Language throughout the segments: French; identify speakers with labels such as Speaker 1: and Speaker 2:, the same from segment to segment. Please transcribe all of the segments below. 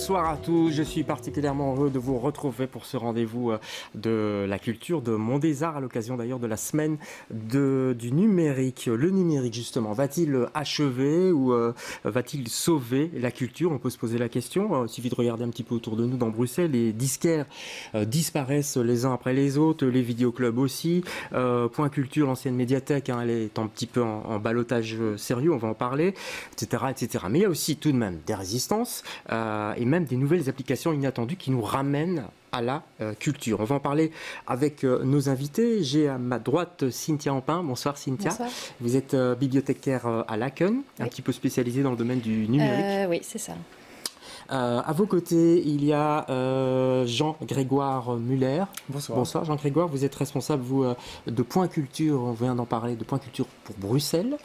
Speaker 1: Bonsoir à tous, je suis particulièrement heureux de vous retrouver pour ce rendez-vous de la culture de Monde des Arts à l'occasion d'ailleurs de la semaine du numérique. Le numérique justement, va-t-il achever ou va-t-il sauver la culture? On peut se poser la question, il suffit de regarder un petit peu autour de nous dans Bruxelles, les disquaires disparaissent les uns après les autres, les vidéoclubs aussi. Point Culture, l'ancienne médiathèque, elle est un petit peu en ballottage sérieux, on va en parler, etc., etc. Mais il y a aussi tout de même des résistances et même des nouvelles applications inattendues qui nous ramènent à la culture. On va en parler avec nos invités. J'ai à ma droite Cynthia Ampin. Bonsoir Cynthia.
Speaker 2: Bonsoir.
Speaker 1: Vous êtes bibliothécaire à Laken, un petit peu spécialisée dans le domaine du numérique.
Speaker 2: Oui, c'est ça.
Speaker 1: À vos côtés, il y a Jean-Grégoire Muller.
Speaker 3: Bonsoir.
Speaker 1: Bonsoir Jean-Grégoire, vous êtes responsable de Point Culture, on vient d'en parler, de Point Culture pour Bruxelles.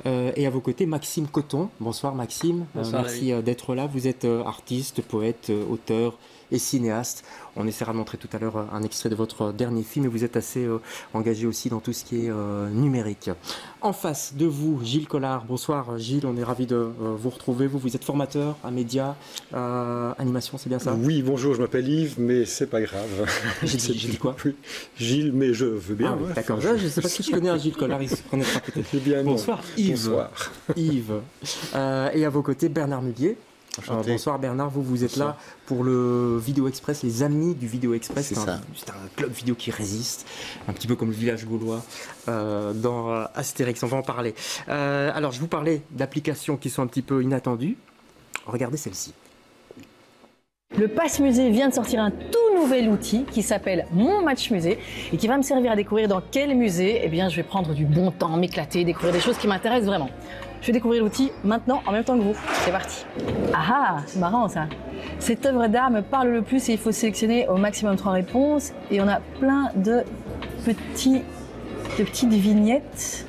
Speaker 1: Ouais. Et à vos côtés, Maxime Coton. Bonsoir Maxime, merci d'être là. Vous êtes artiste, poète, auteur et cinéaste. On essaiera de montrer tout à l'heure un extrait de votre dernier film et vous êtes assez engagé aussi dans tout ce qui est numérique. En face de vous, Gilles Collard. Bonsoir Gilles, on est ravis de vous retrouver. Vous êtes formateur à médias, animation, c'est bien ça?
Speaker 3: Oui, bonjour, je m'appelle Yves, mais c'est pas grave.
Speaker 1: J'ai dit quoi?
Speaker 3: Gilles, mais je veux bien.
Speaker 1: Ah, ouais, d'accord, je ne sais pas si je connais un Gilles Collard, il se connaîtra peut-être.
Speaker 3: Eh bien,
Speaker 1: bonsoir Yves.
Speaker 3: Bonsoir.
Speaker 1: Yves. Et à vos côtés, Bernard Mulier. Bonsoir Bernard, vous êtes là pour le Vidéo Express, les amis du Vidéo Express. C'est un club vidéo qui résiste, un petit peu comme le village gaulois dans Astérix, on va en parler. Alors je vous parlais d'applications qui sont un petit peu inattendues. Regardez celle-ci.
Speaker 2: Le Pass Musée vient de sortir un tout nouvel outil qui s'appelle Mon Match Musée et qui va me servir à découvrir dans quel musée je vais prendre du bon temps, m'éclater, découvrir des choses qui m'intéressent vraiment. Je vais découvrir l'outil maintenant en même temps que vous. C'est parti. Ah, c'est marrant ça. Cette œuvre d'art me parle le plus et il faut sélectionner au maximum 3 réponses. Et on a plein de petites vignettes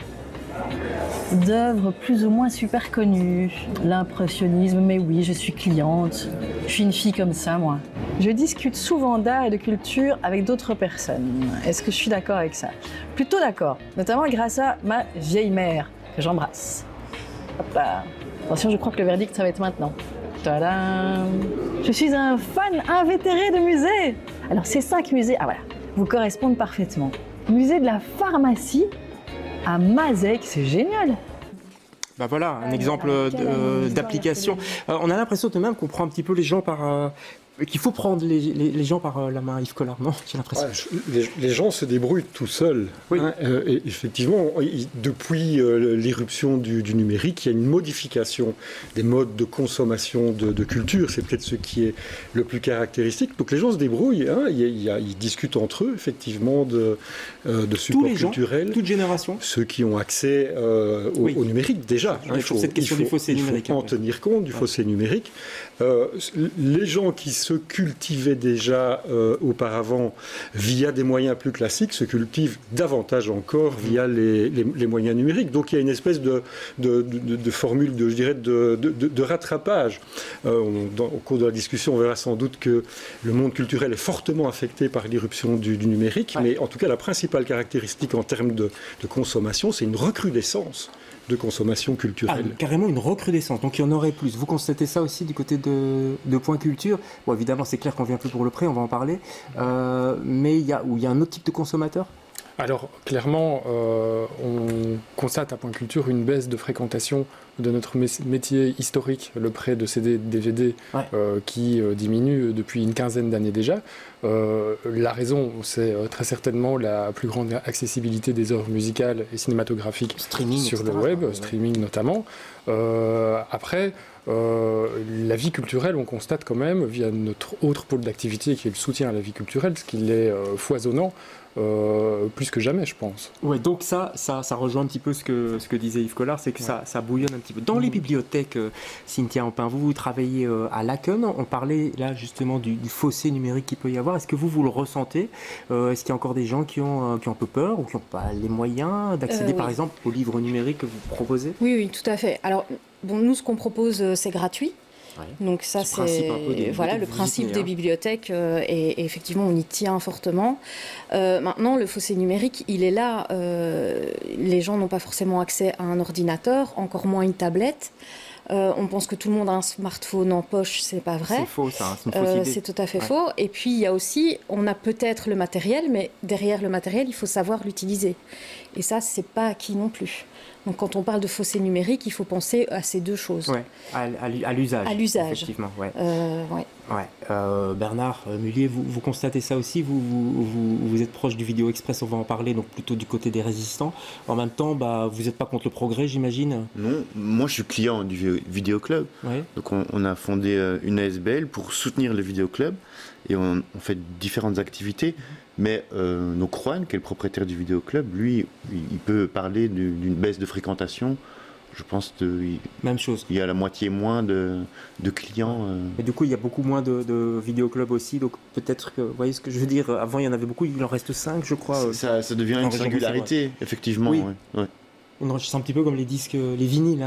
Speaker 2: d'œuvres plus ou moins super connues. L'impressionnisme, mais oui, je suis cliente. Je suis une fille comme ça, moi. Je discute souvent d'art et de culture avec d'autres personnes. Est-ce que je suis d'accord avec ça? Plutôt d'accord, notamment grâce à ma vieille mère, que j'embrasse. Hop là. Attention, je crois que le verdict, ça va être maintenant. Tadam! Je suis un fan invétéré de musées. Alors, ces 5 musées, vous correspondent parfaitement. Musée de la pharmacie à Mazec, c'est génial.
Speaker 1: Ben voilà, un exemple d'application. On a l'impression tout de même qu'on prend un petit peu les gens par... qu'il faut prendre les gens par la main, Yves Collard, non? J'ai l'impression.
Speaker 3: Les gens se débrouillent tout seuls. Oui. Et effectivement, depuis l'irruption du numérique, il y a une modification des modes de consommation de culture. C'est peut-être ce qui est le plus caractéristique. Donc les gens se débrouillent. Ils discutent entre eux, effectivement, de supports culturels.
Speaker 1: Toute génération.
Speaker 3: Ceux qui ont accès au numérique, déjà.
Speaker 1: Il faut cette question du fossé numérique.
Speaker 3: Il faut en tenir compte du fossé numérique. Les gens qui se cultivaient déjà auparavant via des moyens plus classiques se cultivent davantage encore via les moyens numériques. Donc il y a une espèce de formule de rattrapage. Au cours de la discussion, on verra sans doute que le monde culturel est fortement affecté par l'irruption du numérique, mais en tout cas la principale caractéristique en termes de consommation, c'est une recrudescence de consommation culturelle.
Speaker 1: Carrément une recrudescence, donc il y en aurait plus. Vous constatez ça aussi du côté de Point Culture? Bon, évidemment, c'est clair qu'on vient plus pour le prix, on va en parler, mais il y a un autre type de consommateur?
Speaker 4: Alors, clairement, on constate à Point Culture une baisse de fréquentation de notre métier historique, le prêt de CD, DVD, qui diminue depuis une quinzaine d'années déjà. La raison, c'est très certainement la plus grande accessibilité des œuvres musicales et cinématographiques sur le web, streaming notamment. Après, la vie culturelle, on constate quand même, via notre autre pôle d'activité qui est le soutien à la vie culturelle, ce qu'il est foisonnant, plus que jamais, je pense.
Speaker 1: Ouais, donc ça rejoint un petit peu ce que disait Yves Collard, c'est que ça bouillonne un petit peu. Dans les bibliothèques, Cynthia Ampin, vous travaillez à Laken, on parlait là justement du fossé numérique qu'il peut y avoir. Est-ce que vous le ressentez? Est-ce qu'il y a encore des gens qui ont un peu peur ou qui n'ont pas les moyens d'accéder par exemple aux livres numériques que vous proposez?
Speaker 5: Oui, tout à fait. Alors, nous, ce qu'on propose, c'est gratuit. Ouais. Donc ça, c'est le principe des bibliothèques et effectivement, on y tient fortement. Maintenant, le fossé numérique, il est là. Les gens n'ont pas forcément accès à un ordinateur, encore moins une tablette. On pense que tout le monde a un smartphone en poche, c'est pas vrai.
Speaker 1: C'est faux, ça, c'est une fausse idée.
Speaker 5: C'est tout à fait faux. Et puis il y a aussi, on a peut-être le matériel, mais derrière le matériel, il faut savoir l'utiliser. Et ça, c'est pas acquis non plus. Donc quand on parle de fossé numérique, il faut penser à ces deux choses.
Speaker 1: Ouais, à l'usage.
Speaker 5: À l'usage.
Speaker 1: Effectivement, ouais.
Speaker 5: Ouais.
Speaker 1: Bernard Mullier, vous constatez ça aussi, vous êtes proche du Vidéo Express, on va en parler, donc plutôt du côté des résistants. En même temps, vous n'êtes pas contre le progrès, j'imagine?
Speaker 6: Non, moi je suis client du Vidéo Club. Ouais. Donc on a fondé une ASBL pour soutenir le Vidéo Club et on fait différentes activités. Mais donc Juan, qui est le propriétaire du Vidéo Club, lui, il peut parler d'une baisse de fréquentation. Je pense
Speaker 1: même chose.
Speaker 6: Il y a la moitié moins de clients.
Speaker 1: Et du coup, il y a beaucoup moins de vidéoclubs aussi. Donc peut-être que, vous voyez ce que je veux dire, avant il y en avait beaucoup, il en reste 5, je crois.
Speaker 6: Ça devient une singularité, effectivement.
Speaker 1: Oui.
Speaker 6: Ouais.
Speaker 1: C'est un petit peu comme les disques, les vinyles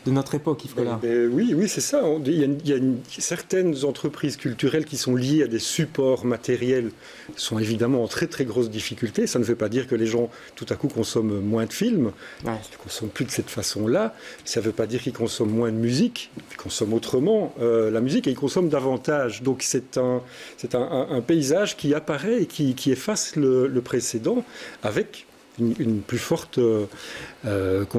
Speaker 1: de notre époque, Yves Collard.
Speaker 3: Oui, c'est ça. Il y a certaines entreprises culturelles qui sont liées à des supports matériels, sont évidemment en très très grosse difficulté. Ça ne veut pas dire que les gens tout à coup consomment moins de films, ils ne consomment plus de cette façon-là. Ça ne veut pas dire qu'ils consomment moins de musique, ils consomment autrement la musique et ils consomment davantage. Donc c'est un paysage qui apparaît et qui efface le précédent avec une plus forte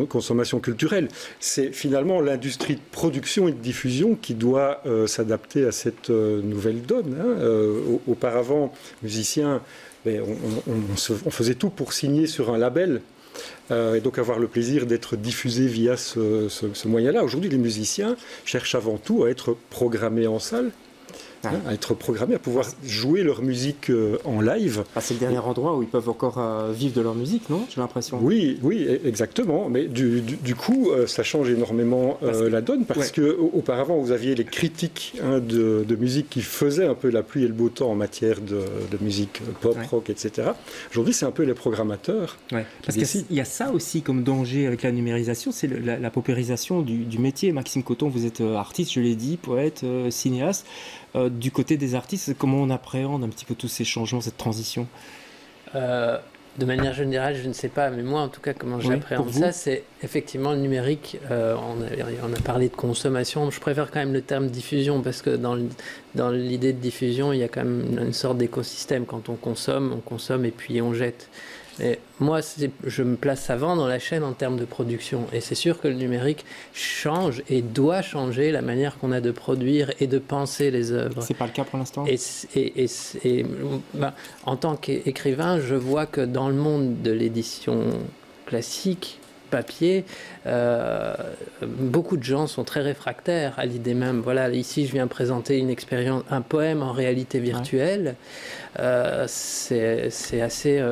Speaker 3: consommation culturelle. C'est finalement l'industrie de production et de diffusion qui doit s'adapter à cette nouvelle donne. Auparavant, musiciens, on faisait tout pour signer sur un label et donc avoir le plaisir d'être diffusé via ce moyen-là. Aujourd'hui, les musiciens cherchent avant tout à être programmés en salle, à être programmés, à pouvoir jouer leur musique en live.
Speaker 1: C'est le dernier endroit où ils peuvent encore vivre de leur musique, non? J'ai l'impression.
Speaker 3: Oui, exactement. Mais du coup, ça change énormément la donne parce que auparavant, vous aviez les critiques de musique qui faisaient un peu la pluie et le beau temps en matière de musique pop, rock, etc. Aujourd'hui, c'est un peu les programmateurs.
Speaker 1: Parce qu'il y a ça aussi comme danger avec la numérisation, c'est la paupérisation du métier. Maxime Coton, vous êtes artiste, je l'ai dit, poète, cinéaste. Du côté des artistes, comment on appréhende un petit peu tous ces changements, cette transition?
Speaker 7: De manière générale, je ne sais pas, mais moi en tout cas, comment j'appréhende ça, c'est effectivement le numérique. On a parlé de consommation, je préfère quand même le terme diffusion parce que dans l'idée de diffusion, il y a quand même une sorte d'écosystème. Quand on consomme et puis on jette. Et moi, je me place avant dans la chaîne en termes de production. Et c'est sûr que le numérique change et doit changer la manière qu'on a de produire et de penser les œuvres.
Speaker 1: C'est pas le cas pour l'instant.
Speaker 7: En tant qu'écrivain, je vois que dans le monde de l'édition classique, papier, beaucoup de gens sont très réfractaires à l'idée même. Voilà, ici je viens présenter une expérience, un poème en réalité virtuelle. C'est assez...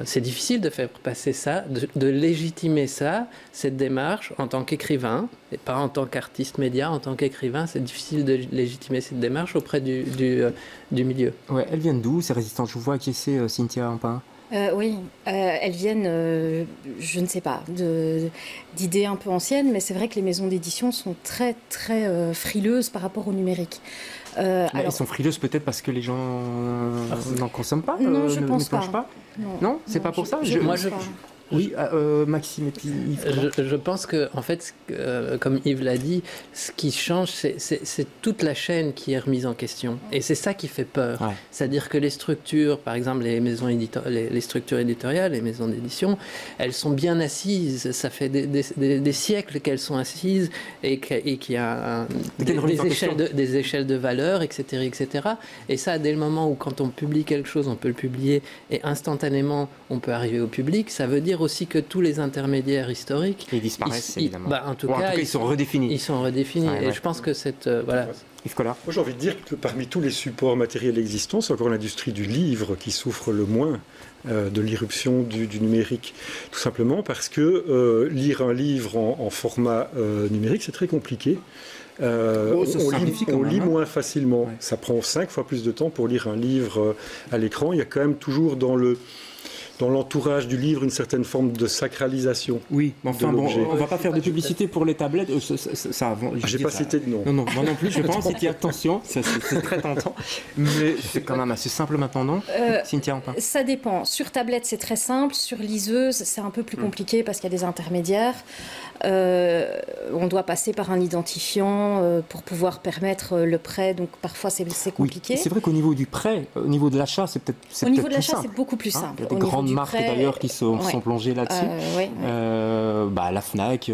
Speaker 7: c'est difficile de faire passer ça, de légitimer ça, cette démarche en tant qu'écrivain, et pas en tant qu'artiste média, en tant qu'écrivain, c'est difficile de légitimer cette démarche auprès du milieu.
Speaker 1: Ouais, elles viennent d'où ces résistances? Je vous vois acquiescer, Cynthia Ampin.
Speaker 5: Oui, elles viennent, je ne sais pas, d'idées un peu anciennes, mais c'est vrai que les maisons d'édition sont très, très frileuses par rapport au numérique.
Speaker 1: Elles sont frileuses peut-être parce que les gens n'en consomment pas,
Speaker 5: non, je pense
Speaker 1: pas. Non, c'est pas pour ça. Oui, Maxime et puis Yves.
Speaker 7: Je pense que, en fait, comme Yves l'a dit, ce qui change, c'est toute la chaîne qui est remise en question. Et c'est ça qui fait peur. Ouais. C'est-à-dire que les structures, par exemple, les structures éditoriales, les maisons d'édition, elles sont bien assises. Ça fait des siècles qu'elles sont assises et qu'il y a des échelles de valeur, etc., etc. Et ça, dès le moment où, quand on publie quelque chose, on peut le publier et instantanément, on peut arriver au public, ça veut dire aussi que tous les intermédiaires historiques...
Speaker 1: Ils disparaissent, évidemment.
Speaker 7: En tout cas,
Speaker 1: ils sont redéfinis.
Speaker 7: Ils sont redéfinis. Et je pense que cette...
Speaker 1: Yves Collard.
Speaker 3: Moi, j'ai envie de dire que parmi tous les supports matériels existants, c'est encore l'industrie du livre qui souffre le moins de l'irruption du numérique. Tout simplement parce que lire un livre en format numérique, c'est très compliqué. On lit moins facilement. Ouais. Ça prend 5 fois plus de temps pour lire un livre à l'écran. Il y a quand même toujours dans dans l'entourage du livre une certaine forme de sacralisation.
Speaker 1: Oui, mais enfin bon, on ne va pas faire de publicité pour les tablettes.
Speaker 3: J'ai pas cité de nom.
Speaker 1: Non, moi non plus, je pense. Cynthia, attention, c'est très tentant. Mais c'est quand même assez simple maintenant, non Cynthia,
Speaker 5: ça dépend. Sur tablette, c'est très simple. Sur liseuse, c'est un peu plus compliqué parce qu'il y a des intermédiaires. On doit passer par un identifiant pour pouvoir permettre le prêt, donc parfois c'est compliqué.
Speaker 1: Oui, c'est vrai qu'au niveau du prêt, au niveau de l'achat, c'est peut-être
Speaker 5: au niveau de l'achat, c'est beaucoup plus simple.
Speaker 1: Il y a des grandes marques d'ailleurs qui sont plongées là-dessus. La Fnac,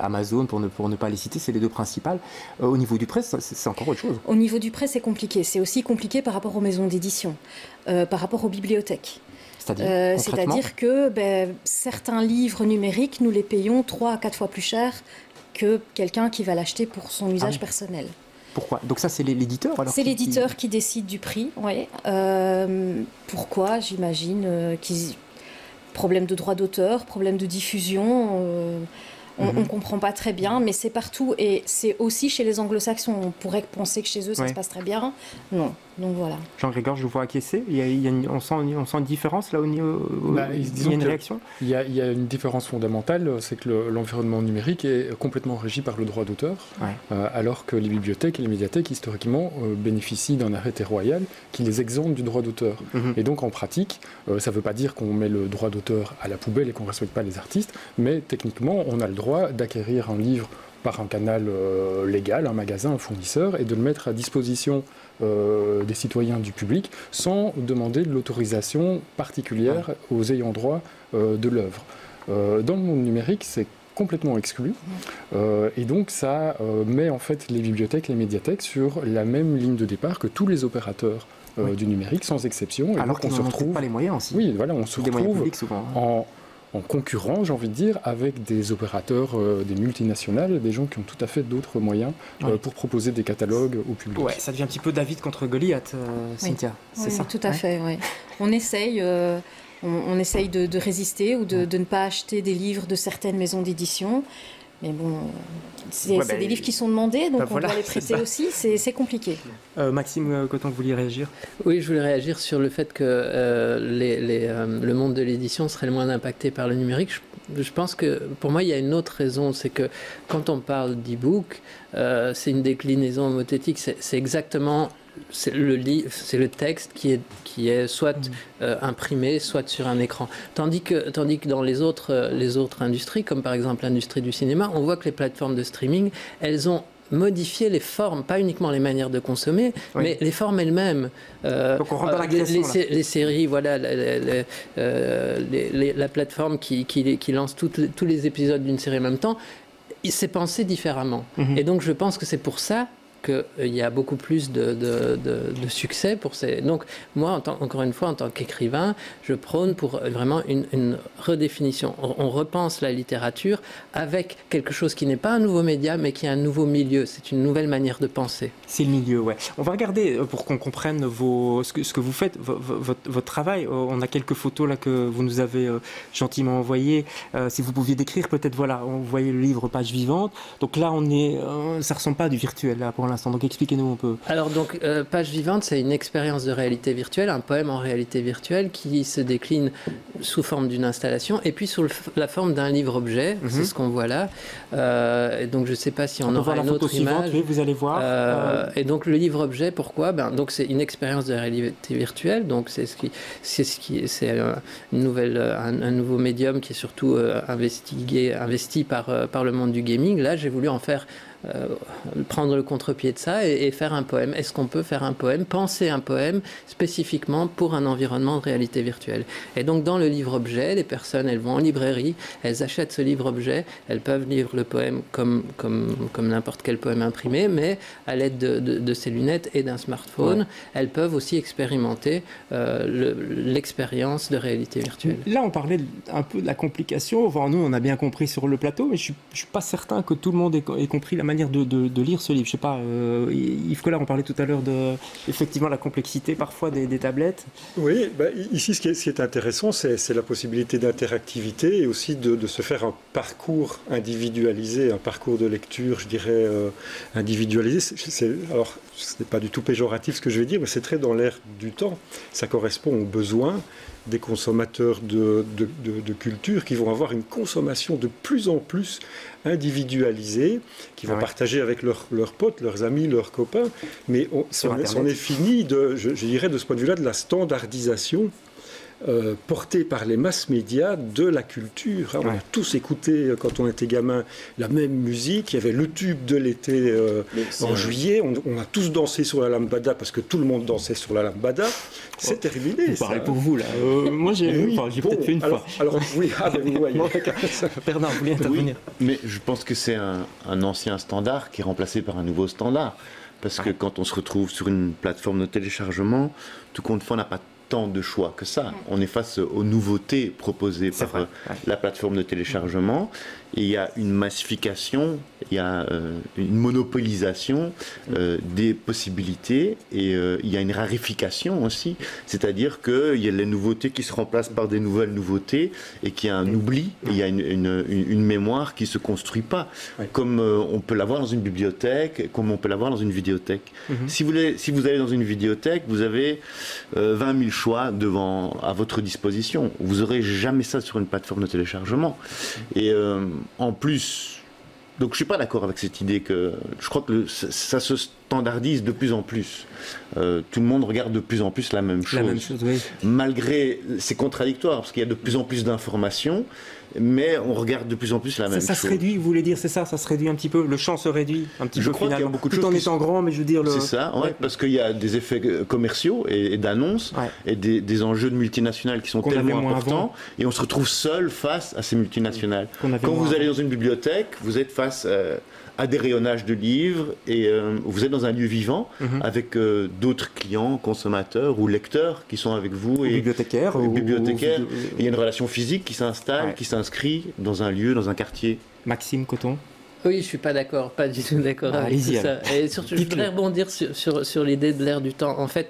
Speaker 1: Amazon, pour ne pas les citer, c'est les deux principales. Au niveau du prêt, c'est encore autre chose.
Speaker 5: Au niveau du prêt, c'est compliqué. C'est aussi compliqué par rapport aux maisons d'édition, par rapport aux bibliothèques. C'est-à-dire que certains livres numériques, nous les payons 3 à 4 fois plus cher que quelqu'un qui va l'acheter pour son usage personnel.
Speaker 1: Pourquoi? Donc ça, c'est l'éditeur alors?
Speaker 5: C'est l'éditeur qui décide du prix, oui. Pourquoi? J'imagine problème de droit d'auteur, problème de diffusion... On ne comprend pas très bien, mais c'est partout. Et c'est aussi chez les anglo-saxons. On pourrait penser que chez eux, ça se passe très bien. Non. Donc voilà.
Speaker 1: Jean-Grégoire, je vous vois acquiescer. On sent une différence là au niveau. Il y a une réaction.
Speaker 4: Il y a une différence fondamentale, c'est que l'environnement numérique est complètement régi par le droit d'auteur, alors que les bibliothèques et les médiathèques, historiquement, bénéficient d'un arrêté royal qui les exempte du droit d'auteur. Et donc en pratique, ça ne veut pas dire qu'on met le droit d'auteur à la poubelle et qu'on ne respecte pas les artistes, mais techniquement, on a le droit d'acquérir un livre par un canal légal, un magasin, un fournisseur, et de le mettre à disposition des citoyens, du public, sans demander de l'autorisation particulière aux ayants droit de l'œuvre. Dans le monde numérique, c'est complètement exclu, et donc ça met en fait les bibliothèques, les médiathèques sur la même ligne de départ que tous les opérateurs du numérique, sans exception. Et
Speaker 1: alors qu'on ne retrouve pas les moyens aussi.
Speaker 4: Oui, voilà, on se retrouve en concurrent, j'ai envie de dire, avec des opérateurs, des multinationales, des gens qui ont tout à fait d'autres moyens pour proposer des catalogues au public.
Speaker 1: Ouais, ça devient un petit peu David contre Goliath, Cynthia, c'est ça?
Speaker 5: Tout à fait, oui. On essaye, on essaye de résister ou de ne pas acheter des livres de certaines maisons d'édition. Mais bon, c'est des livres qui sont demandés, donc on doit les prêter aussi, c'est compliqué.
Speaker 1: Maxime Coton, vous vouliez réagir?
Speaker 7: Oui, je voulais réagir sur le fait que le monde de l'édition serait le moins impacté par le numérique. Je pense que, pour moi, il y a une autre raison, c'est que quand on parle d'e-book, c'est une déclinaison homothétique, c'est exactement... C'est le texte qui est soit imprimé, soit sur un écran. Tandis que dans les autres industries, comme par exemple l'industrie du cinéma, on voit que les plateformes de streaming, elles ont modifié les formes, pas uniquement les manières de consommer, mais les formes elles-mêmes.
Speaker 1: Donc on rentre dans la création,
Speaker 7: les séries, voilà, la plateforme qui lance tous les épisodes d'une série en même temps, c'est pensé différemment. Et donc je pense que c'est pour ça qu'il y a beaucoup plus de succès pour ces... Donc, moi, encore une fois, en tant qu'écrivain, je prône pour vraiment une redéfinition. On repense la littérature avec quelque chose qui n'est pas un nouveau média, mais qui est un nouveau milieu. C'est une nouvelle manière de penser.
Speaker 1: C'est le milieu, ouais. On va regarder, pour qu'on comprenne ce que vous faites, votre travail. On a quelques photos là que vous nous avez gentiment envoyées. Si vous pouviez décrire, peut-être, voilà, on voyait le livre Page Vivante. Donc là, ça ne ressemble pas à du virtuel, là, pour l'instant. Donc expliquez-nous un peu.
Speaker 7: Alors donc Page Vivante, c'est une expérience de réalité virtuelle, un poème en réalité virtuelle qui se décline sous forme d'une installation et puis sous la forme d'un livre-objet. C'est ce qu'on voit là. Et donc je ne sais pas si on aura une autre image.
Speaker 1: Oui, vous allez voir.
Speaker 7: Et donc le livre-objet, pourquoi? Donc c'est une expérience de réalité virtuelle. Donc c'est un nouveau médium qui est surtout investi par le monde du gaming. Là, j'ai voulu en faire prendre le contre-pied de ça et faire un poème. Est-ce qu'on peut faire un poème, penser un poème spécifiquement pour un environnement de réalité virtuelle? Et donc dans le livre-objet, les personnes, elles vont en librairie, elles achètent ce livre-objet, elles peuvent lire le poème comme n'importe quel poème imprimé, mais à l'aide de ces lunettes et d'un smartphone, elles peuvent aussi expérimenter l'expérience de réalité virtuelle.
Speaker 1: Là, on parlait un peu de la complication. Enfin, nous, on a bien compris sur le plateau, mais je ne suis pas certain que tout le monde ait compris la manière de lire ce livre. Je sais pas, Yves Collard, on parlait tout à l'heure de effectivement la complexité parfois des tablettes. Oui,
Speaker 3: ici ce qui est intéressant, c'est la possibilité d'interactivité et aussi de se faire un parcours individualisé, un parcours de lecture, je dirais, individualisé. Alors, ce n'est pas du tout péjoratif ce que je vais dire, mais c'est très dans l'air du temps. Ça correspond aux besoins des consommateurs de culture qui vont avoir une consommation de plus en plus individualisée, qui vont partager avec leurs potes, leurs amis, leurs copains. Mais on est fini, je dirais, de ce point de vue-là, de la standardisation portée par les masses médias de la culture. On a tous écouté, quand on était gamin, la même musique. Il y avait le tube de l'été en juillet. On a tous dansé sur la lambada parce que tout le monde dansait sur la lambada. C'est terminé.
Speaker 1: Pareil pour vous, là. Moi, j'ai peut-être fait une fois.
Speaker 3: Alors, oui, vous voyez.
Speaker 1: Bernard, vous voulez intervenir?
Speaker 6: Mais je pense que c'est un ancien standard qui est remplacé par un nouveau standard. Parce que quand on se retrouve sur une plateforme de téléchargement, tout compte fait, on n'a pas tant de choix que ça. On est face aux nouveautés proposées par la plateforme de téléchargement. Et il y a une massification, il y a une monopolisation des possibilités et il y a une rarification aussi. C'est-à-dire qu'il y a les nouveautés qui se remplacent par des nouvelles nouveautés et qu'il y a un oubli, et il y a une mémoire qui ne se construit pas. Comme on peut l'avoir dans une bibliothèque, comme on peut l'avoir dans une vidéothèque. Si vous allez dans une vidéothèque, vous avez 20 000 choix à votre disposition. Vous n'aurez jamais ça sur une plateforme de téléchargement. Et en plus, donc je ne suis pas d'accord avec cette idée que je crois que ça se standardise de plus en plus. Tout le monde regarde de plus en plus la même chose.
Speaker 1: La même chose, oui.
Speaker 6: Malgré, c'est contradictoire parce qu'il y a de plus en plus d'informations, mais on regarde de plus en plus la même chose.
Speaker 1: Ça se réduit, vous voulez dire, c'est ça se réduit un petit peu, le champ se réduit un petit peu finalement.
Speaker 6: Beaucoup de
Speaker 1: tout en étant grand, mais je veux dire...
Speaker 6: C'est ça, parce qu'il y a des effets commerciaux et d'annonces et des enjeux de multinationales qui sont tellement importants et on se retrouve seul face à ces multinationales. Quand vous allez dans une bibliothèque, vous êtes face à des rayonnages de livres et vous êtes dans un lieu vivant avec d'autres clients, consommateurs ou lecteurs qui sont avec vous.
Speaker 1: Et bibliothécaires.
Speaker 6: Il y a une relation physique qui s'installe, qui s'inscrit dans un lieu, dans un quartier.
Speaker 1: Maxime Coton.
Speaker 7: Oui, je ne suis pas d'accord, pas du tout d'accord avec tout ça. Et surtout, je voudrais rebondir sur l'idée de l'ère du temps. En fait,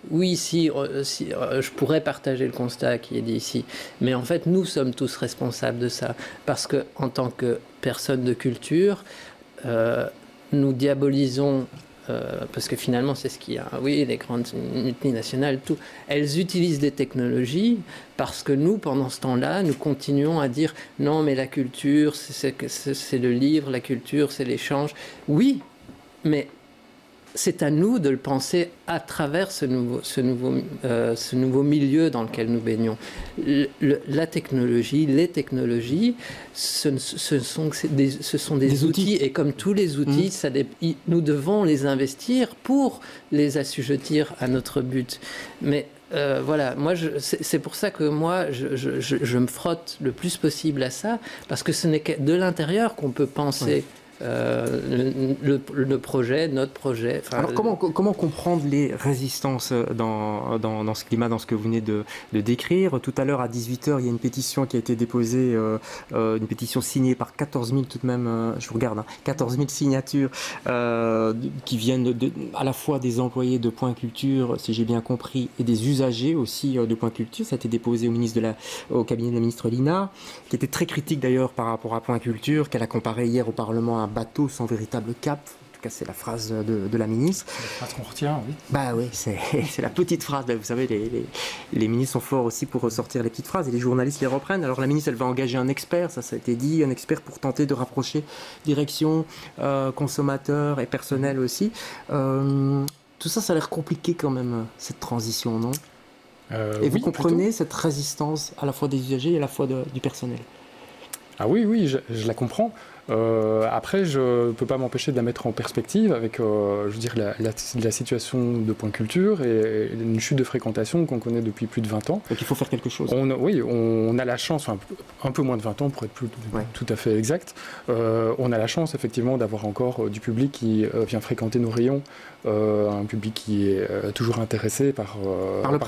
Speaker 7: oui, je pourrais partager le constat qui est dit ici, mais en fait, nous sommes tous responsables de ça. Parce qu'en tant que personnes de culture, nous diabolisons... parce que finalement, c'est ce qu'il y a. Oui, les grandes multinationales, tout. Elles utilisent des technologies parce que nous, pendant ce temps-là, nous continuons à dire non, mais la culture, c'est le livre, la culture, c'est l'échange. Oui, mais c'est à nous de le penser à travers ce nouveau milieu dans lequel nous baignons. La technologie, les technologies, ce sont des outils, et comme tous les outils, nous devons les investir pour les assujettir à notre but. Mais voilà, moi, c'est pour ça que moi, je me frotte le plus possible à ça, parce que ce n'est que de l'intérieur qu'on peut penser... le projet, notre projet.
Speaker 1: Alors comment comprendre les résistances dans ce climat, dans ce que vous venez de décrire? Tout à l'heure à 18h, il y a une pétition qui a été déposée, une pétition signée par 14 000 tout de même, je vous regarde, 14 000 signatures qui viennent à la fois des employés de Point Culture, si j'ai bien compris, et des usagers aussi de Point Culture. Ça a été déposé au cabinet de la ministre Lina, qui était très critique d'ailleurs par rapport à Point Culture, qu'elle a comparé hier au Parlement à un bateau sans véritable cap. En tout cas, c'est la phrase de la ministre.
Speaker 4: C'est la phrase qu'on retient, oui.
Speaker 1: Bah oui, c'est la petite phrase. Vous savez, les ministres sont forts aussi pour ressortir les petites phrases et les journalistes les reprennent. Alors la ministre, elle va engager un expert, ça a été dit, un expert pour tenter de rapprocher direction, consommateurs et personnel aussi. Tout ça, ça a l'air compliqué quand même, cette transition, non? Et vous comprenez cette résistance à la fois des usagers et à la fois du personnel?
Speaker 4: Ah oui, je la comprends. Après, je ne peux pas m'empêcher de la mettre en perspective avec, je veux dire, la situation de Point Culture et une chute de fréquentation qu'on connaît depuis plus de 20 ans.
Speaker 1: Donc il faut faire quelque chose.
Speaker 4: On a la chance, un peu moins de 20 ans pour être tout à fait exact, on a la chance effectivement d'avoir encore du public qui vient fréquenter nos rayons, un public qui est toujours intéressé par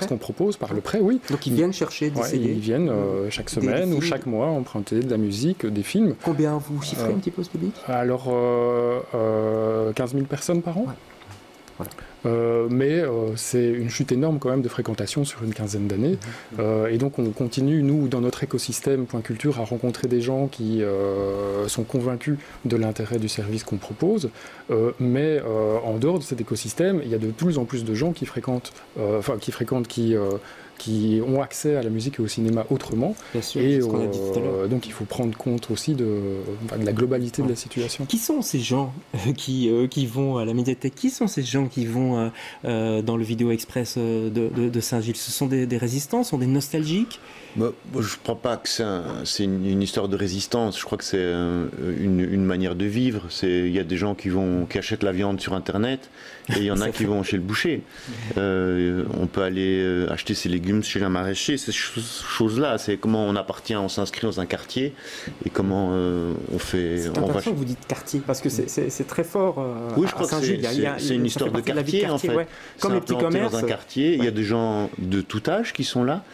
Speaker 4: ce qu'on propose, par le prêt, oui.
Speaker 1: Donc ils viennent chercher, d'essayer.
Speaker 4: Ils viennent chaque semaine ou chaque mois emprunter de la musique, des films.
Speaker 1: Combien vous chiffrez un petit peu ce public?
Speaker 4: Alors, 15 000 personnes par an.
Speaker 1: Ouais.
Speaker 4: mais c'est une chute énorme quand même de fréquentation sur une quinzaine d'années. Et donc on continue, nous, dans notre écosystème Point Culture, à rencontrer des gens qui sont convaincus de l'intérêt du service qu'on propose, mais en dehors de cet écosystème, il y a de plus en plus de gens qui ont accès à la musique et au cinéma autrement.
Speaker 1: Bien sûr,
Speaker 4: et
Speaker 1: donc
Speaker 4: il faut prendre compte aussi de la globalité de la situation.
Speaker 1: Qui sont ces gens qui vont à la médiathèque? Qui sont ces gens qui vont dans le Vidéo Express de Saint-Gilles? Ce sont des résistants, ce sont des nostalgiques?
Speaker 6: Je ne crois pas que c'est une histoire de résistance. Je crois que c'est une manière de vivre. Il y a des gens qui achètent la viande sur Internet et il y en a qui vont chez le boucher. On peut aller acheter ses légumes chez un maraîcher. Ces choses-là, c'est comment on s'inscrit dans un quartier et comment on fait...
Speaker 1: C'est intéressant que vous dites quartier, parce que c'est très fort
Speaker 6: oui, je crois que c'est une histoire de quartier, en fait.
Speaker 1: Ouais. Comme les petits commerces.
Speaker 6: Dans un quartier, il y a des gens de tout âge qui sont là.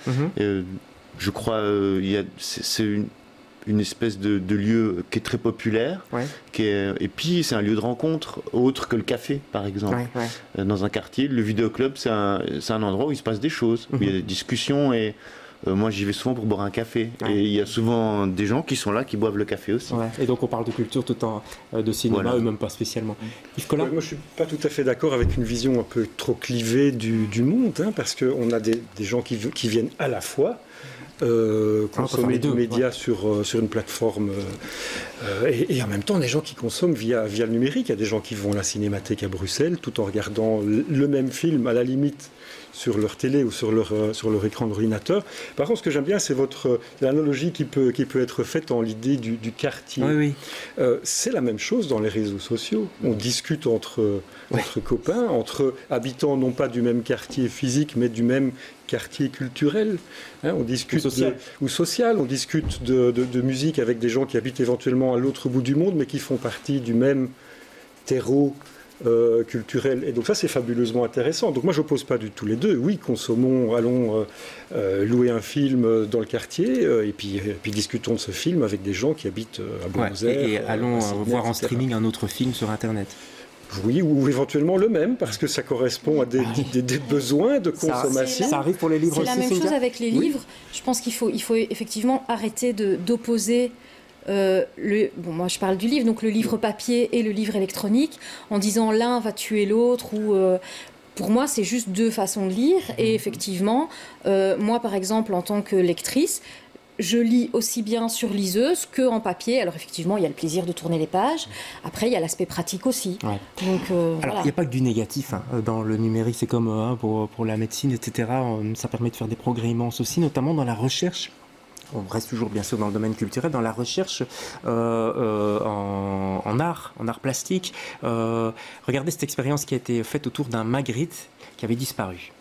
Speaker 6: Je crois c'est une espèce de lieu qui est très populaire, et puis c'est un lieu de rencontre autre que le café, par exemple. Dans un quartier, le vidéoclub, c'est un endroit où il se passe des choses, où il y a des discussions, et moi j'y vais souvent pour boire un café. Et il y a souvent des gens qui sont là, qui boivent le café aussi.
Speaker 1: Et donc on parle de culture tout en de cinéma, eux même pas spécialement. Yves Collin ?
Speaker 3: Moi je suis pas tout à fait d'accord avec une vision un peu trop clivée du monde, parce qu'on a des gens qui viennent à la fois consommer des médias sur une plateforme et en même temps des gens qui consomment via le numérique. Il y a des gens qui vont à la Cinémathèque à Bruxelles tout en regardant le même film à la limite sur leur télé ou sur leur écran d'ordinateur. Par contre, ce que j'aime bien, c'est l'analogie qui peut être faite en l'idée du quartier. C'est la même chose dans les réseaux sociaux. On discute entre copains, entre habitants non pas du même quartier physique, mais du même quartier culturel. On discute ou social. On discute de musique avec des gens qui habitent éventuellement à l'autre bout du monde, mais qui font partie du même terreau culturel. Et donc ça, c'est fabuleusement intéressant. Donc moi, je n'oppose pas du tout les deux. Oui, allons louer un film dans le quartier et puis discutons de ce film avec des gens qui habitent à Buenos Aires.
Speaker 1: Et allons voir en streaming un autre film sur Internet.
Speaker 3: Oui, ou éventuellement le même, parce que ça correspond à des besoins de consommation.
Speaker 1: Ça arrive pour les livres aussi.
Speaker 5: C'est la même chose avec les livres. Je pense qu'il faut effectivement arrêter d'opposer moi je parle du livre, donc le livre papier et le livre électronique, en disant l'un va tuer l'autre, ou pour moi c'est juste deux façons de lire. Et effectivement, moi par exemple en tant que lectrice, je lis aussi bien sur liseuse qu'en papier. Alors effectivement, il y a le plaisir de tourner les pages. Après, il y a l'aspect pratique aussi. Donc,
Speaker 1: alors, il n'y a pas que du négatif dans le numérique. C'est comme pour la médecine, etc. Ça permet de faire des progrès immenses aussi, notamment dans la recherche. On reste toujours bien sûr dans le domaine culturel, dans la recherche en art plastique. Regardez cette expérience qui a été faite autour d'un Magritte qui avait disparu.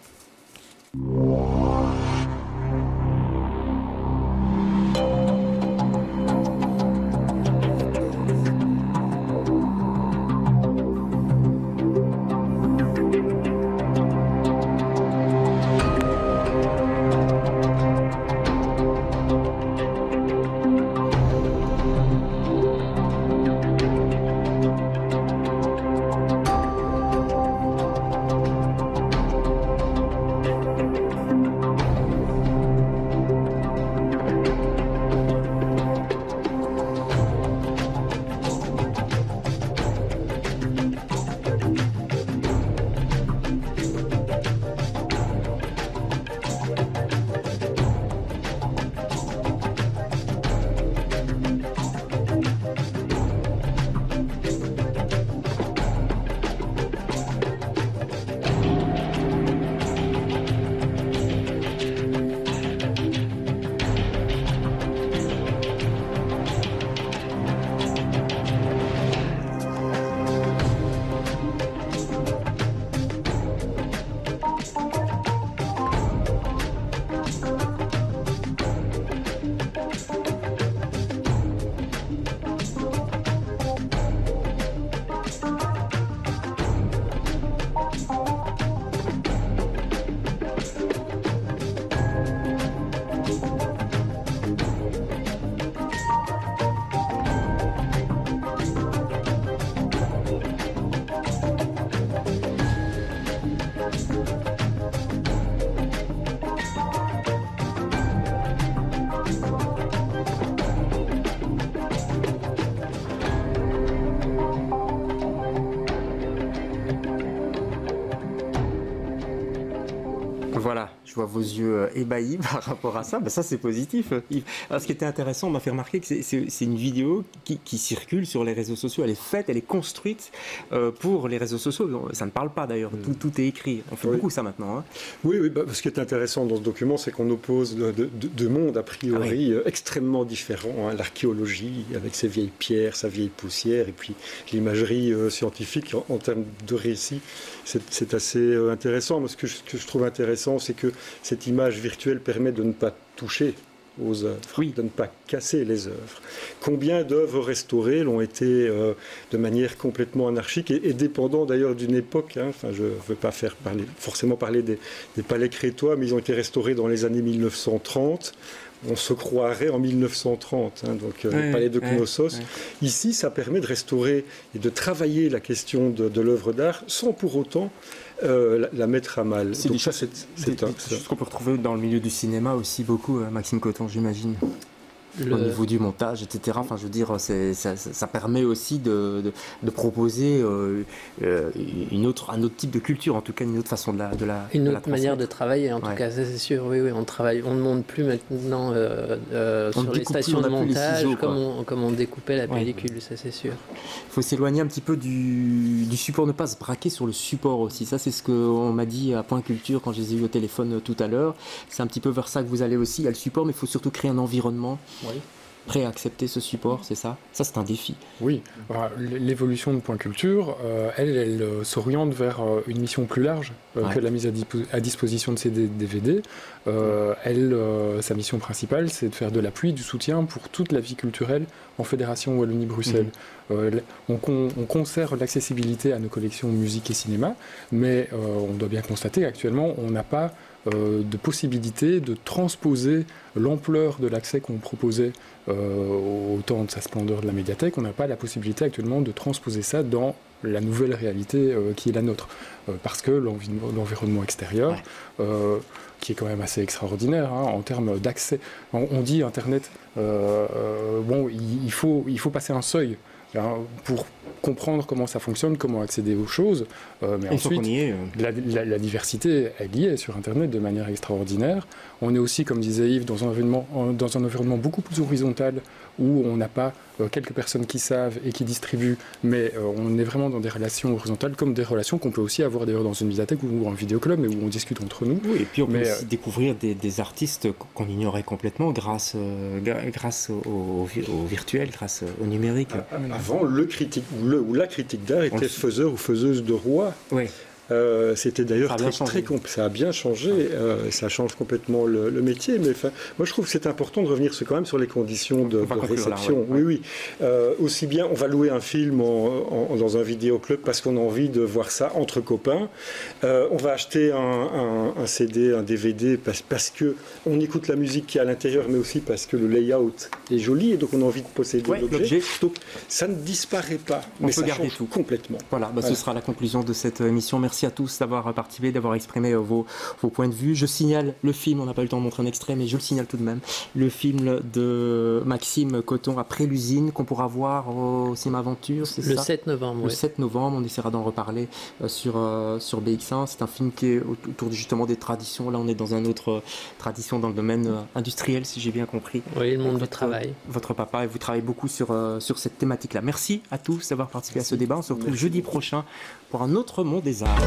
Speaker 1: Voilà, je vois vos yeux ébahis par rapport à ça. Ben ça, c'est positif, Yves. Alors, ce qui était intéressant, on m'a fait remarquer que c'est une vidéo qui circule sur les réseaux sociaux. Elle est faite, elle est construite pour les réseaux sociaux. Ça ne parle pas d'ailleurs, tout est écrit. On fait beaucoup ça maintenant. Hein.
Speaker 3: Oui, ce qui est intéressant dans ce document, c'est qu'on oppose deux mondes a priori extrêmement différents. Hein. L'archéologie avec ses vieilles pierres, sa vieille poussière, et puis l'imagerie scientifique en termes de récit. C'est assez intéressant. Mais ce que je trouve intéressant, c'est que cette image virtuelle permet de ne pas toucher aux œuvres, de ne pas casser les œuvres. Combien d'œuvres restaurées l'ont été de manière complètement anarchique et dépendant d'ailleurs d'une époque. Hein. Enfin, je ne veux pas forcément parler des palais crétois, mais ils ont été restaurés dans les années 1930. On se croirait en 1930, hein, donc le palais de Knossos. Ici, ça permet de restaurer et de travailler la question de l'œuvre d'art sans pour autant la mettre à mal.
Speaker 1: C'est des choses qu'on peut retrouver dans le milieu du cinéma aussi beaucoup, Maxime Coton, j'imagine. Au niveau du montage, etc. Enfin, je veux dire, ça permet aussi de proposer un autre type de culture, en tout cas une autre façon de la
Speaker 7: une autre manière de travailler, en tout cas, ça c'est sûr. Oui, on ne monte plus maintenant sur les stations de montage comme on découpait la pellicule, ça c'est sûr.
Speaker 1: Il faut s'éloigner un petit peu du support, ne pas se braquer sur le support aussi. Ça, c'est ce qu'on m'a dit à Point Culture quand je les ai eu au téléphone tout à l'heure. C'est un petit peu vers ça que vous allez aussi. Il y a le support, mais il faut surtout créer un environnement prêt à accepter ce support, c'est ça ? Ça, c'est un défi.
Speaker 4: Oui. L'évolution de Point Culture, elle s'oriente vers une mission plus large que la mise à disposition de ces DVD. Sa mission principale, c'est de faire de l'appui, du soutien pour toute la vie culturelle en Fédération Wallonie-Bruxelles. On conserve l'accessibilité à nos collections musique et cinéma, mais on doit bien constater qu'actuellement, on n'a pas de possibilité de transposer l'ampleur de l'accès qu'on proposait au temps de sa splendeur de la médiathèque. On n'a pas la possibilité actuellement de transposer ça dans la nouvelle réalité qui est la nôtre. Parce que l'environnement extérieur, qui est quand même assez extraordinaire en termes d'accès. On dit Internet, il faut passer un seuil pour comprendre comment ça fonctionne, comment accéder aux choses. Mais ensuite, la diversité, elle y est sur Internet de manière extraordinaire. On est aussi, comme disait Yves, dans un environnement beaucoup plus horizontal où on n'a pas quelques personnes qui savent et qui distribuent, mais on est vraiment dans des relations horizontales, comme des relations qu'on peut aussi avoir d'ailleurs dans une médiathèque ou un vidéoclub, mais où on discute entre nous.
Speaker 1: Oui, et puis on peut aussi découvrir des artistes qu'on ignorait complètement grâce au virtuel, grâce au numérique.
Speaker 3: Avant, le critique ou la critique d'art était faiseur ou faiseuse de roi.
Speaker 1: Oui.
Speaker 3: C'était d'ailleurs ça a bien changé, ça change complètement le métier, mais moi je trouve que c'est important de revenir quand même sur les conditions de réception. Là, oui. Aussi bien, on va louer un film dans un vidéoclub parce qu'on a envie de voir ça entre copains. On va acheter un CD, un DVD parce que on écoute la musique qui est à l'intérieur, mais aussi parce que le layout est joli et donc on a envie de posséder l'objet. Donc ça ne disparaît pas, mais ça change tout complètement.
Speaker 1: Voilà, ce sera la conclusion de cette émission. Merci à tous d'avoir participé, d'avoir exprimé vos points de vue. Je signale le film, on n'a pas eu le temps de montrer un extrait, mais je le signale tout de même. Le film de Maxime Coton, Après l'usine, qu'on pourra voir au Cinéma Aventure, c'est ça ?
Speaker 7: Le 7 novembre.
Speaker 1: Le 7 novembre, on essaiera d'en reparler sur BX1. C'est un film qui est autour justement des traditions. Là, on est dans une autre tradition dans le domaine industriel, si j'ai bien compris.
Speaker 7: Oui, le monde du travail.
Speaker 1: Votre papa, et vous travaillez beaucoup sur cette thématique-là. Merci à tous d'avoir participé à ce débat. On se retrouve jeudi prochain pour un autre Monde des Arts.